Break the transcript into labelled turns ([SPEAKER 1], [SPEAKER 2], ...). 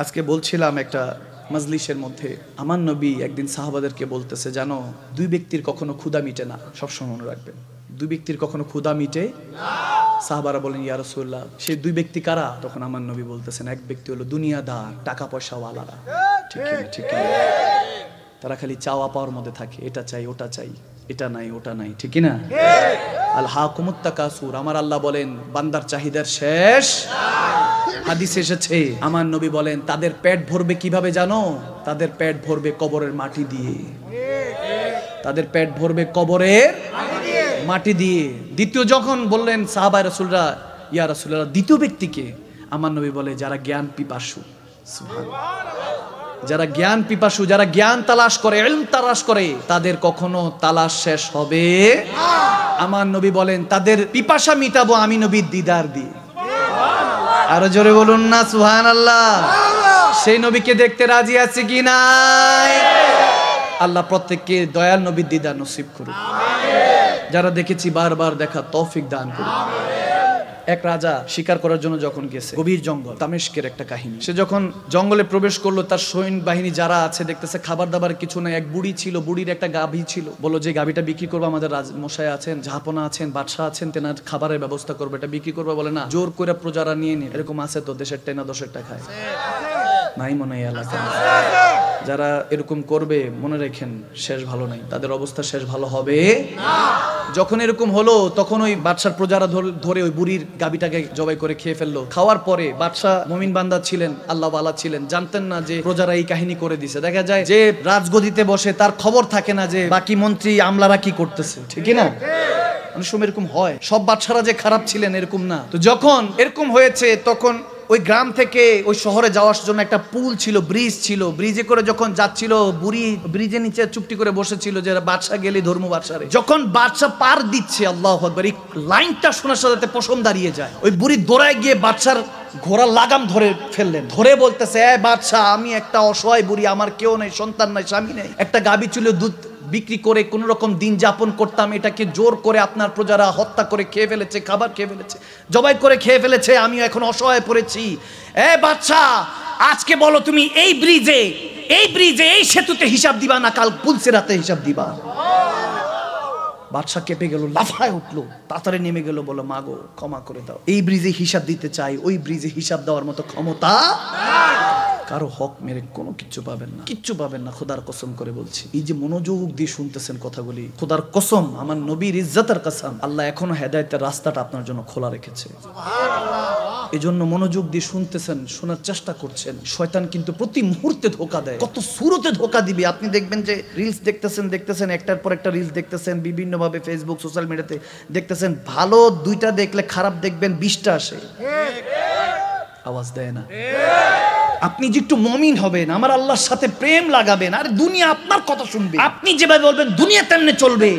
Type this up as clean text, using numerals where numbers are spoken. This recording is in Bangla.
[SPEAKER 1] আজকে বলছিলাম একটা মজলিসের মধ্যে আমার নবী একদিন সাহাবাদেরকে বলতেছে, জানো দুই ব্যক্তির কখনো ক্ষুধা মিটে না, সবসময় মনে রাখবেন, দুই ব্যক্তির কখনো ক্ষুধা মিটে না। সাহাবারা বলেন, ইয়া রাসূলুল্লাহ, সেই দুই ব্যক্তি কারা? তখন আমার নবী বলতেছেন, এক ব্যক্তি হলো দুনিয়াদার, টাকা পয়সা ওয়ালারা। ঠিক তারা খালি চাওয়া পাওয়ার মধ্যে থাকে, এটা চাই ওটা চাই, এটা নাই ওটা নাই, ঠিক না? আল হাকুমুত তাকাসুর, আমার আল্লাহ বলেন বান্দার চাহিদার শেষ। হাদিসে এসেছে, আমার নবী বলেন তাদের পেট ভরবে কিভাবে জানো? তাদের পেট ভরবে কবরের মাটি দিয়ে। তাদের পেট ভরবে কবরের মাটি দিয়ে। দ্বিতীয় যখন বললেন সাহাবায়ে রাসূলরা, ইয়া রাসূলুল্লাহ, দ্বিতীয় ব্যক্তিকে? আমার নবী বলে, যারা জ্ঞান পিপাসু। সুবহানাল্লাহ। যারা জ্ঞান পিপাসু, যারা জ্ঞান তালাশ করে, ইলম তালাশ করে, তাদের কখনো তালাশ শেষ হবে না। আমার নবী বলেন তাদের পিপাসা মিটাবো আমি নবীর দিদার দিয়ে। আরো জোরে বলুন না সুবহানাল্লাহ। সেই নবীকে দেখতে রাজি আছে কি নাই? আল্লাহ প্রত্যেককে দয়াল নবীর দিদার নসিব করুন। যারা দেখেছি বারবার দেখা তৌফিক দান করুন। এক রাজা শিকার করার জন্য যখন গেছে গভীর জঙ্গল, দামেস্কের একটা কাহিনী। সে যখন জঙ্গলে প্রবেশ করলো, তার সৈন্য বাহিনী যারা আছে দেখতেছে খাবার দাবার কিছু নাই। এক বুড়ি ছিল, বুড়ির একটা গাভী ছিল। বললো যে গাভীটা বিক্রি করবো, আমাদের মশাই আছেন, জাহাপনা আছেন, বাদশাহ আছেন, তেনার খাবারের ব্যবস্থা করবো, এটা বিক্রি করবো। বলে না, জোর করে প্রজারা নিয়ে নিন। এরকম আছে তো, দেশের টেনা দশের টাকায় নাই মনে হয় এলাকা। যারা এরকম করবে মনে রেখেন, শেষ ভালো নাই, তাদের অবস্থা শেষ ভালো হবে না। যখন এরকম হলো, তখন ওই বাদশার প্রজারা ধরে ওই বুড়ির গাভীটাকে জবাই করে খেয়ে ফেললো। খাওয়ার পরে বাদশাহ মুমিন বান্দা ছিলেন, আল্লাহ ওয়ালা ছিলেন, জানতেন না যে প্রজারা এই কাহিনী করে দিছে। দেখা যায় যে রাজগদিতে বসে তার খবর থাকে না যে বাকি মন্ত্রী আমলারা কি করতেছে, ঠিক না? অনেক সময় এরকম হয়। সব বাদশারা যে খারাপ ছিলেন এরকম না। তো যখন এরকম হয়েছে, তখন ওই গ্রাম থেকে ওই শহরে যাওয়ার জন্য একটা পুল ছিল, ব্রিজ ছিল। ব্রিজে করে যখন যাচ্ছিল, বুড়ি ব্রিজের নিচে চুপটি করে বসেছিল যে বাদশা গেলে ধর্ম বাদশারে। যখন বাদশা পার দিচ্ছে, আল্লাহু আকবার, এই লাইনটা শোনার সাথে পশম দাঁড়িয়ে যায়। ওই বুড়ি দৌড়ায় গিয়ে বাদশার ঘোড়ার লাগাম ধরে ফেললেন। ধরে বলতেছে, এ বাদশা, আমি একটা অসহায় বুড়ি, আমার কেউ নেই, সন্তান নাই, স্বামী নেই, একটা গাভী ছিল, দুধ বিক্রি করে কোন রকম দিন যাপন করতাম, এটাকে জোর করে আপনার প্রজারা হত্যা করে খেয়ে ফেলেছে, খাবার খেয়ে ফেলেছে, জবাই করে খেয়ে ফেলেছে, আমি এখন অসহায় পড়েছি। এ বাদশা, আজকে বলো তুমি এই ব্রিজে এই সেতুতে হিসাব দিবা না কাল পুলসেরাতে হিসাব দিবা? বাদশা কেঁপে গেল, লাফায় উঠলো, তাড়াতাড়ি নেমে গেল, বলো মাগো ক্ষমা করে দাও, এই ব্রিজে হিসাব দিতে চাই, ওই ব্রিজে হিসাব দেওয়ার মতো ক্ষমতা কারো হক মেরে কোনো কিচ্ছু পাবেন না, কিচ্ছু পাবেন না, খোদার কসম করে বলছি। এই যে মনোযোগ দিয়ে শুনতেছেন কথাগুলি, খোদার কসম, আমার নবীর ইজ্জতের কসম, আল্লাহ এখনো হেদায়েতের রাস্তাটা আপনার জন্য খোলা রেখেছে। এই জন্য মনোযোগ দিয়ে শুনতেছেন, শোনার চেষ্টা করছেন। শয়তান কিন্তু প্রতি মুহূর্তে ধোকা দেয়, কত সুরতে ধোকা দিবে। আপনি দেখবেন যে রিলস দেখতেছেন, একটার পর একটা রিলস দেখতেছেন, বিভিন্ন ভাবে ফেসবুক সোশ্যাল মিডিয়াতে দেখতেছেন, ভালো দুইটা দেখলে খারাপ দেখবেন 20টা আসে, আওয়াজ দেয় না। আপনি যে একটু মুমিন হবেন, আমার আল্লাহর সাথে প্রেম লাগাবেন, আর দুনিয়া আপনার কথা শুনবে, আপনি যেভাবে বলবেন দুনিয়া তেমনি চলবে।